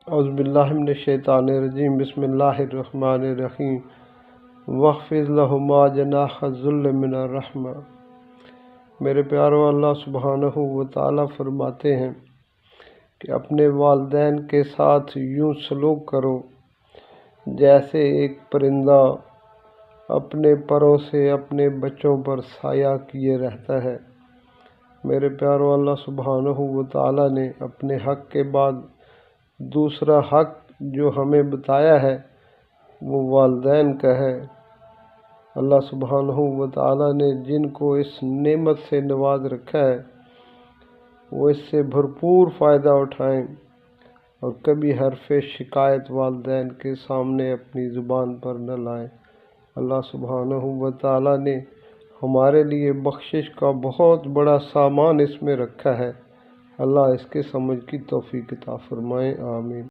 اعوذ باللہ من الشیطان الرجیم، بسم اللہ الرحمن الرحیم۔ واخفض لہما جناح الذل من الرحمہ۔ میرے پیارو، اللہ سبحانہ و تعالیٰ فرماتے ہیں کہ اپنے والدین کے ساتھ یوں سلوک کرو جیسے ایک پرندہ اپنے پروں سے اپنے بچوں پر سایہ کیے رہتا ہے۔ میرے پیارو، اللہ سبحانہ و تعالیٰ نے اپنے حق کے بعد دوسرا حق جو ہمیں بتایا ہے وہ والدین کا ہے۔ اللہ سبحانہ و تعالیٰ نے جن کو اس نعمت سے نواز رکھا ہے وہ اس سے بھرپور فائدہ اٹھائیں اور کبھی حرف شکایت والدین کے سامنے اپنی زبان پر نہ لائیں۔ اللہ سبحانہ و تعالیٰ نے ہمارے لیے بخشش کا بہت بڑا سامان اس میں رکھا ہے۔ اللہ اس کے سمجھ کی توفیق عطا فرمائے، آمین۔